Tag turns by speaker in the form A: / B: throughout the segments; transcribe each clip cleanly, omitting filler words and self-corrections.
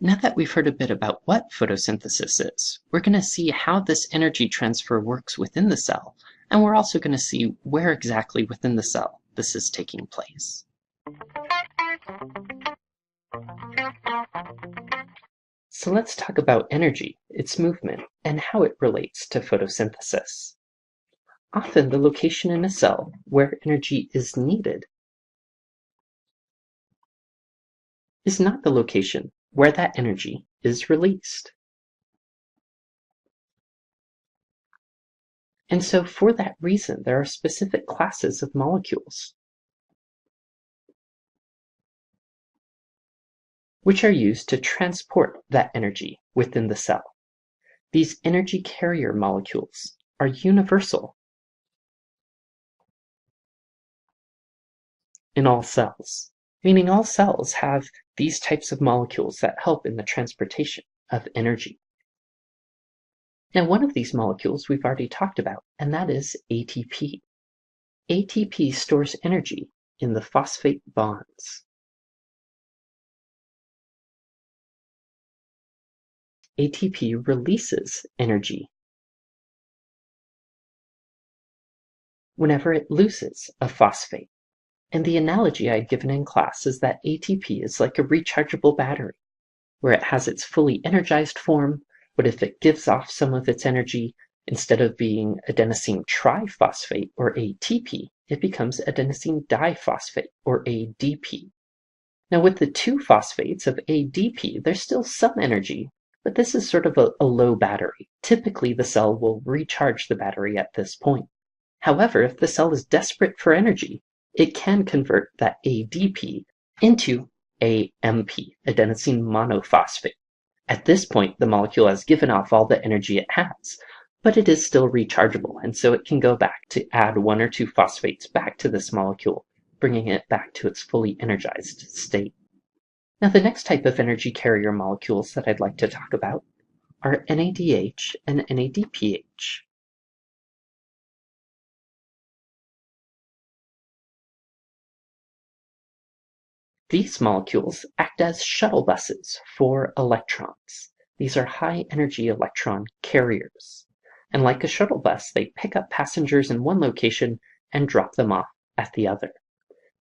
A: Now that we've heard a bit about what photosynthesis is, we're going to see how this energy transfer works within the cell, and we're also going to see where exactly within the cell this is taking place. So let's talk about energy, its movement, and how it relates to photosynthesis. Often the location in a cell where energy is needed is not the location where that energy is released. And so for that reason, there are specific classes of molecules which are used to transport that energy within the cell. These energy carrier molecules are universal in all cells, meaning all cells have these types of molecules that help in the transportation of energy. Now, one of these molecules we've already talked about, and that is ATP. ATP stores energy in the phosphate bonds. ATP releases energy whenever it loses a phosphate. And the analogy I'd given in class is that ATP is like a rechargeable battery, where it has its fully energized form, but if it gives off some of its energy, instead of being adenosine triphosphate, or ATP, it becomes adenosine diphosphate, or ADP. Now with the two phosphates of ADP, there's still some energy, but this is sort of a low battery. Typically the cell will recharge the battery at this point. However, if the cell is desperate for energy, it can convert that ADP into AMP, adenosine monophosphate. At this point, the molecule has given off all the energy it has, but it is still rechargeable, and so it can go back to add one or two phosphates back to this molecule, bringing it back to its fully energized state. Now, the next type of energy carrier molecules that I'd like to talk about are NADH and NADPH. These molecules act as shuttle buses for electrons. These are high-energy electron carriers. And like a shuttle bus, they pick up passengers in one location and drop them off at the other.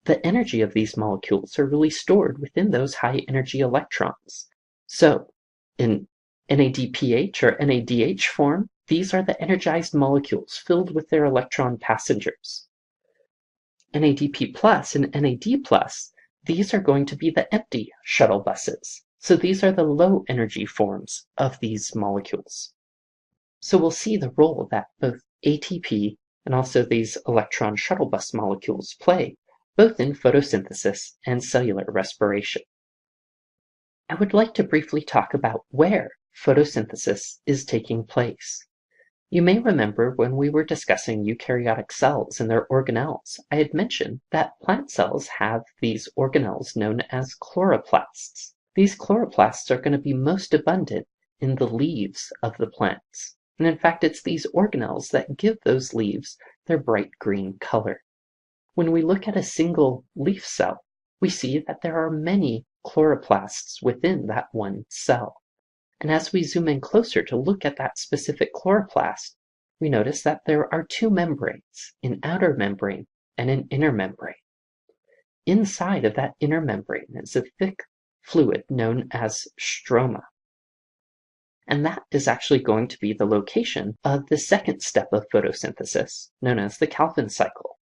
A: The energy of these molecules are really stored within those high-energy electrons. So, in NADPH or NADH form, these are the energized molecules filled with their electron passengers. NADP plus and NAD plus, these are going to be the empty shuttle buses. So these are the low energy forms of these molecules. So we'll see the role that both ATP and also these electron shuttle bus molecules play, both in photosynthesis and cellular respiration. I would like to briefly talk about where photosynthesis is taking place. You may remember when we were discussing eukaryotic cells and their organelles, I had mentioned that plant cells have these organelles known as chloroplasts. These chloroplasts are going to be most abundant in the leaves of the plants. And in fact, it's these organelles that give those leaves their bright green color. When we look at a single leaf cell, we see that there are many chloroplasts within that one cell. And as we zoom in closer to look at that specific chloroplast, we notice that there are two membranes, an outer membrane and an inner membrane. Inside of that inner membrane is a thick fluid known as stroma. And that is actually going to be the location of the second step of photosynthesis, known as the Calvin cycle.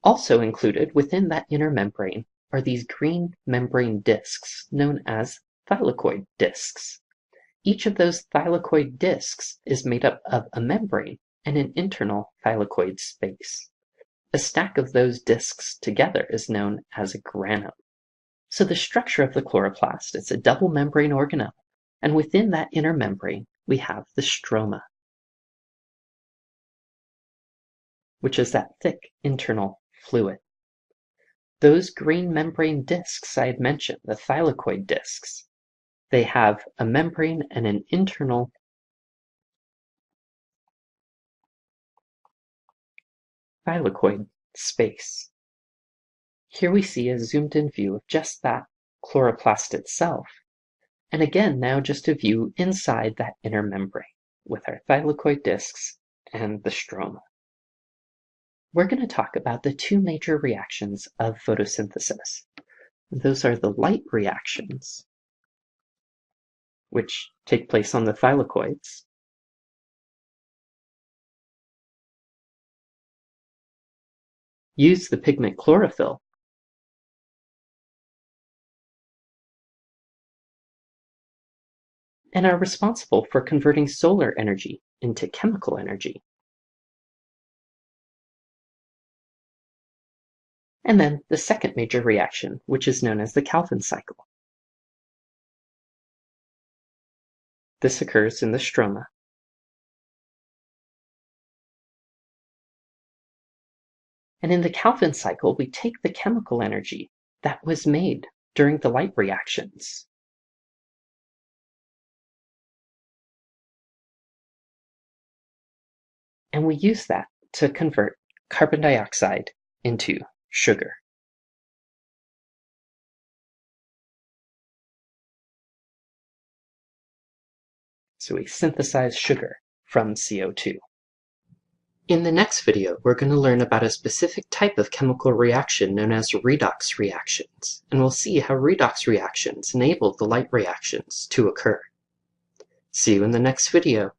A: Also included within that inner membrane are these green membrane discs known as thylakoid discs. Each of those thylakoid discs is made up of a membrane and an internal thylakoid space. A stack of those discs together is known as a granum. So the structure of the chloroplast is a double membrane organelle, and within that inner membrane we have the stroma, which is that thick internal fluid. Those green membrane discs I had mentioned, the thylakoid discs, they have a membrane and an internal thylakoid space. Here we see a zoomed in view of just that chloroplast itself. And again, now just a view inside that inner membrane with our thylakoid discs and the stroma. We're going to talk about the two major reactions of photosynthesis. Those are the light reactions, which take place on the thylakoids, use the pigment chlorophyll, and are responsible for converting solar energy into chemical energy. And then the second major reaction, which is known as the Calvin cycle. This occurs in the stroma. And in the Calvin cycle, we take the chemical energy that was made during the light reactions and we use that to convert carbon dioxide into sugar. So we synthesize sugar from CO2. In the next video, we're going to learn about a specific type of chemical reaction known as redox reactions, and we'll see how redox reactions enable the light reactions to occur. See you in the next video.